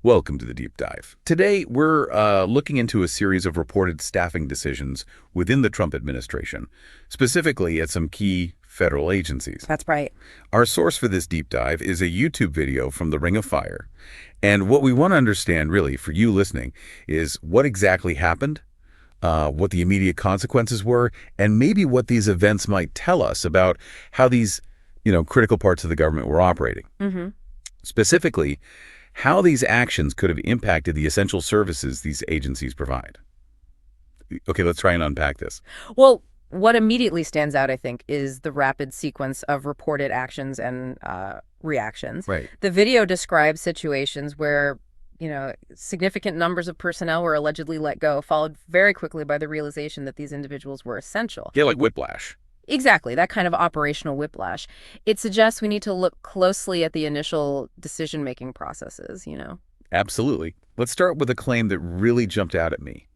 Welcome to the Deep Dive. Today, we're looking into a series of reported staffing decisions within the Trump administration, specifically at some key federal agencies. That's right. Our source for this deep dive is a YouTube video from the Ring of Fire. And what we want to understand, really, for you listening, is what exactly happened, what the immediate consequences were, and maybe what these events might tell us about how these, critical parts of the government were operating. Specifically, how these actions could have impacted the essential services these agencies provide. Okay, let's try and unpack this. Well, what immediately stands out, I think, is the rapid sequence of reported actions and reactions. Right. The video describes situations where, significant numbers of personnel were allegedly let go, followed very quickly by the realization that these individuals were essential. Yeah, like whiplash. Exactly, that kind of operational whiplash. It suggests we need to look closely at the initial decision-making processes. Absolutely. Let's start with a claim that really jumped out at me.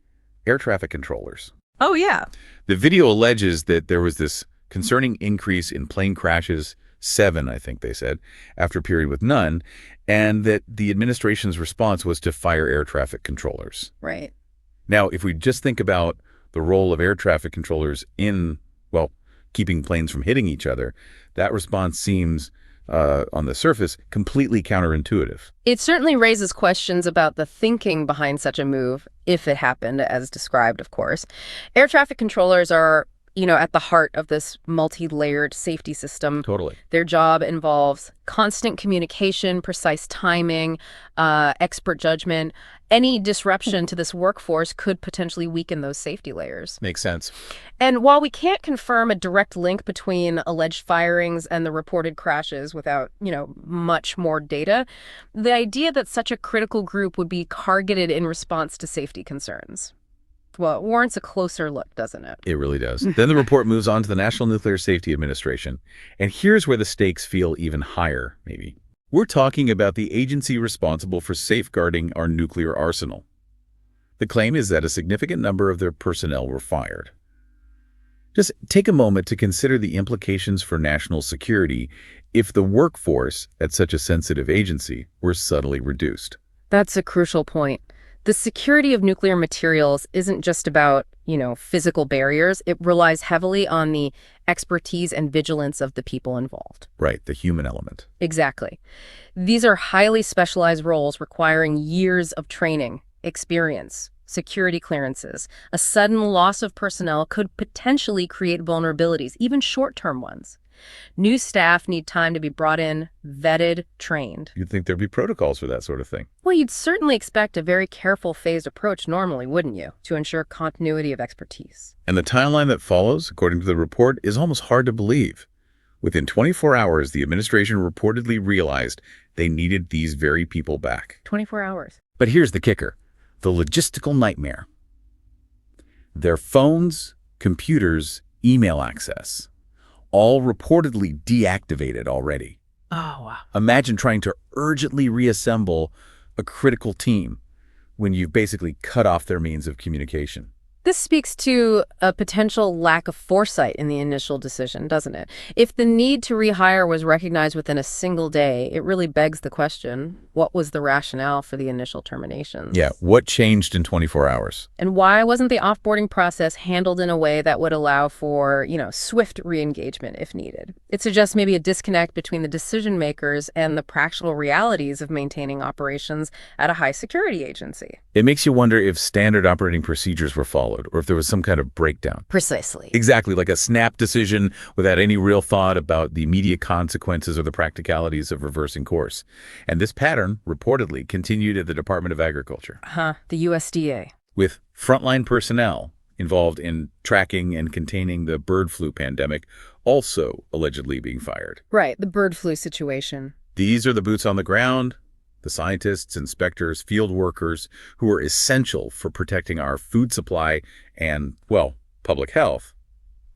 Air traffic controllers. Oh, yeah. The video alleges that there was this concerning increase in plane crashes, 7, I think they said, after a period with none, and that the administration's response was to fire air traffic controllers. Right. Now, if we just think about the role of air traffic controllers in, keeping planes from hitting each other, that response seems, on the surface, completely counterintuitive. It certainly raises questions about the thinking behind such a move, if it happened, as described, of course. Air traffic controllers are, at the heart of this multi-layered safety system. Totally. Their job involves constant communication, precise timing, expert judgment. Any disruption to this workforce could potentially weaken those safety layers. Makes sense. And while we can't confirm a direct link between alleged firings and the reported crashes without, much more data, the idea that such a critical group would be targeted in response to safety concerns, well, it warrants a closer look, doesn't it? It really does. Then the report moves on to the National Nuclear Safety Administration. And here's where the stakes feel even higher, maybe. We're talking about the agency responsible for safeguarding our nuclear arsenal. The claim is that a significant number of their personnel were fired. Just take a moment to consider the implications for national security if the workforce at such a sensitive agency were subtly reduced. That's a crucial point. The security of nuclear materials isn't just about, physical barriers. It relies heavily on the expertise and vigilance of the people involved. Right, the human element. Exactly. These are highly specialized roles requiring years of training, experience, security clearances. A sudden loss of personnel could potentially create vulnerabilities, even short-term ones. New staff need time to be brought in, vetted, trained. You'd think there'd be protocols for that sort of thing. Well, you'd certainly expect a very careful phased approach normally, wouldn't you, to ensure continuity of expertise. And the timeline that follows, according to the report, is almost hard to believe. Within 24 hours, the administration reportedly realized they needed these very people back. 24 hours. But here's the kicker, the logistical nightmare. Their phones, computers, email access, all reportedly deactivated already. Oh, wow. Imagine trying to urgently reassemble a critical team when you've basically cut off their means of communication. This speaks to a potential lack of foresight in the initial decision, doesn't it? If the need to rehire was recognized within a single day, it really begs the question, what was the rationale for the initial terminations? Yeah, what changed in 24 hours? And why wasn't the offboarding process handled in a way that would allow for, swift re-engagement if needed? It suggests maybe a disconnect between the decision makers and the practical realities of maintaining operations at a high security agency. It makes you wonder if standard operating procedures were followed, or if there was some kind of breakdown. Precisely. Exactly, like a snap decision without any real thought about the immediate consequences or the practicalities of reversing course. And this pattern, reportedly, continued at the Department of Agriculture. The USDA. With frontline personnel involved in tracking and containing the bird flu pandemic also allegedly being fired. Right, the bird flu situation. These are the boots on the ground, the scientists, inspectors, field workers who are essential for protecting our food supply and, public health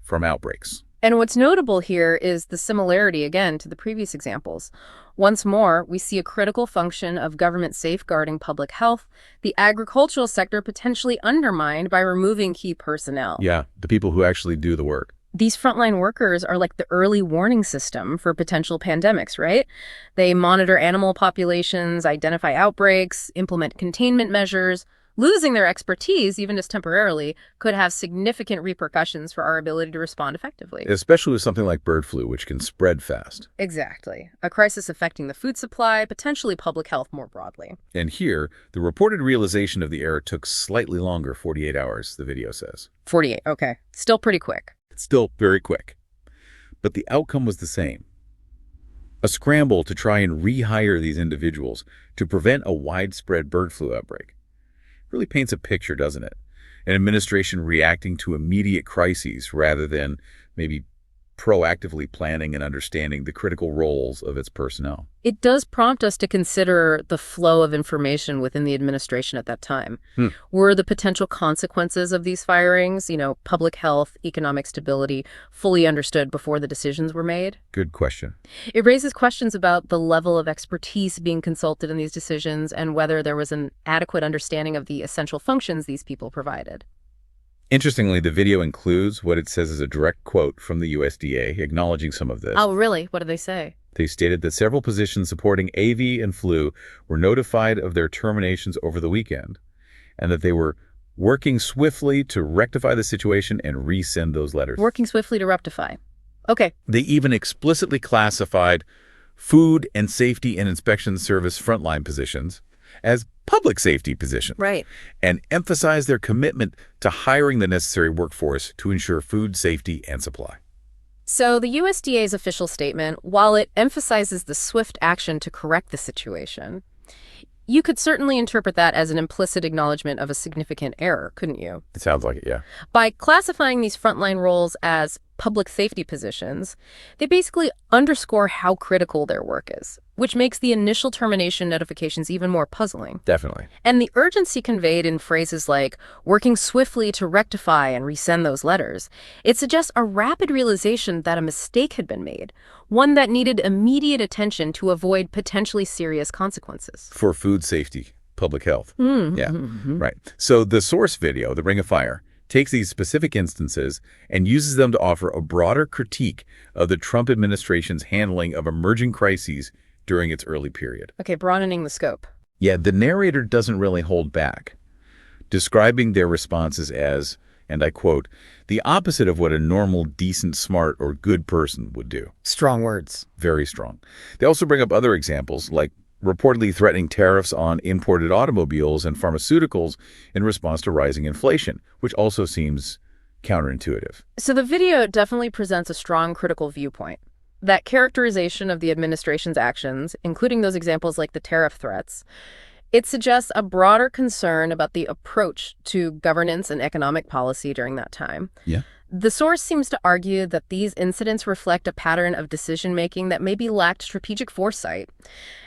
from outbreaks. And what's notable here is the similarity, again, to the previous examples. Once more, we see a critical function of government safeguarding public health, the agricultural sector potentially undermined by removing key personnel. Yeah, the people who actually do the work. These frontline workers are like the early warning system for potential pandemics, right? They monitor animal populations, identify outbreaks, implement containment measures. Losing their expertise, even just temporarily, could have significant repercussions for our ability to respond effectively. Especially with something like bird flu, which can spread fast. Exactly. A crisis affecting the food supply, potentially public health more broadly. And here, the reported realization of the error took slightly longer, 48 hours, the video says. 48, okay. Still pretty quick. It's still very quick. But the outcome was the same. A scramble to try and rehire these individuals to prevent a widespread bird flu outbreak. Really paints a picture, doesn't it? An administration reacting to immediate crises rather than maybe proactively planning and understanding the critical roles of its personnel. It does prompt us to consider the flow of information within the administration at that time. Were the potential consequences of these firings, public health, economic stability, fully understood before the decisions were made? Good question. It raises questions about the level of expertise being consulted in these decisions and whether there was an adequate understanding of the essential functions these people provided. Interestingly, the video includes what it says is a direct quote from the USDA acknowledging some of this. Oh, really? What do they say? They stated that several positions supporting AV and flu were notified of their terminations over the weekend, and that they were working swiftly to rectify the situation and resend those letters. Working swiftly to rectify. Okay. They even explicitly classified food and safety and inspection service frontline positions as public safety positions. Right. And emphasized their commitment to hiring the necessary workforce to ensure food safety and supply. So the USDA's official statement, while it emphasizes the swift action to correct the situation, you could certainly interpret that as an implicit acknowledgement of a significant error, couldn't you? It sounds like it, yeah. By classifying these frontline roles as public safety positions, they basically underscore how critical their work is, which makes the initial termination notifications even more puzzling. Definitely. And the urgency conveyed in phrases like working swiftly to rectify and resend those letters, it suggests a rapid realization that a mistake had been made, one that needed immediate attention to avoid potentially serious consequences. For food safety, public health. Yeah, right. So the source video, The Ring of Fire, takes these specific instances and uses them to offer a broader critique of the Trump administration's handling of emerging crises during its early period. Okay, broadening the scope. Yeah, the narrator doesn't really hold back, describing their responses as, and I quote, the opposite of what a normal, decent, smart, or good person would do. Strong words. Very strong. They also bring up other examples, like reportedly threatening tariffs on imported automobiles and pharmaceuticals in response to rising inflation, which also seems counterintuitive. So the video definitely presents a strong critical viewpoint. That characterization of the administration's actions, including those examples like the tariff threats, it suggests a broader concern about the approach to governance and economic policy during that time. Yeah. The source seems to argue that these incidents reflect a pattern of decision-making that maybe lacked strategic foresight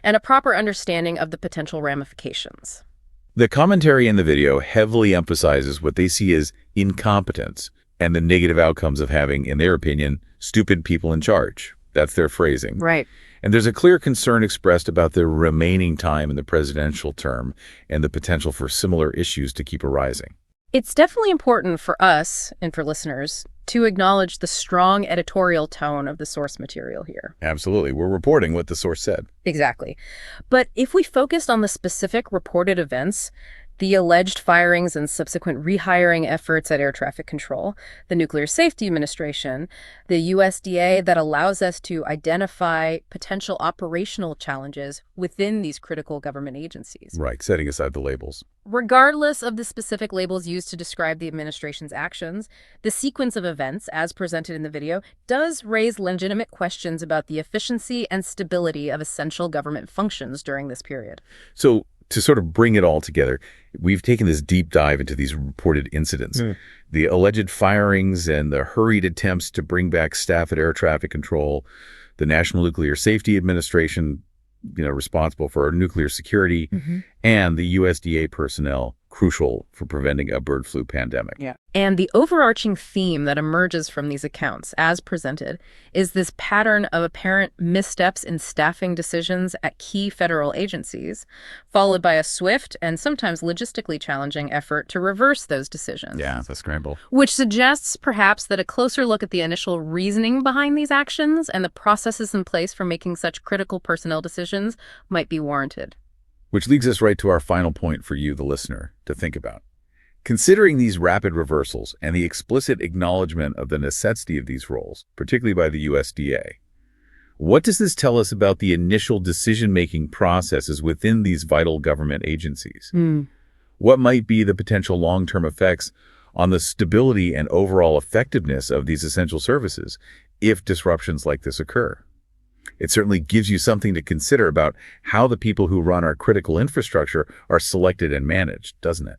and a proper understanding of the potential ramifications. The commentary in the video heavily emphasizes what they see as incompetence and the negative outcomes of having, in their opinion, stupid people in charge. That's their phrasing. Right. And there's a clear concern expressed about the remaining time in the presidential term and the potential for similar issues to keep arising. It's definitely important for us, and for listeners, to acknowledge the strong editorial tone of the source material here. Absolutely. We're reporting what the source said. Exactly. But if we focused on the specific reported events, the alleged firings and subsequent rehiring efforts at air traffic control, the Nuclear Safety Administration, the USDA that allows us to identify potential operational challenges within these critical government agencies. Right, setting aside the labels. Regardless of the specific labels used to describe the administration's actions, the sequence of events, as presented in the video, does raise legitimate questions about the efficiency and stability of essential government functions during this period. So, to sort of bring it all together, we've taken this deep dive into these reported incidents, the alleged firings and the hurried attempts to bring back staff at air traffic control, the National Nuclear Safety Administration, responsible for nuclear security, and the USDA personnel crucial for preventing a bird flu pandemic. Yeah. And the overarching theme that emerges from these accounts, as presented, is this pattern of apparent missteps in staffing decisions at key federal agencies, followed by a swift and sometimes logistically challenging effort to reverse those decisions. Yeah, it's a scramble. Which suggests, perhaps, that a closer look at the initial reasoning behind these actions and the processes in place for making such critical personnel decisions might be warranted. Which leads us right to our final point for you, the listener, to think about. Considering these rapid reversals and the explicit acknowledgement of the necessity of these roles, particularly by the USDA, what does this tell us about the initial decision-making processes within these vital government agencies? What might be the potential long-term effects on the stability and overall effectiveness of these essential services if disruptions like this occur? It certainly gives you something to consider about how the people who run our critical infrastructure are selected and managed, doesn't it?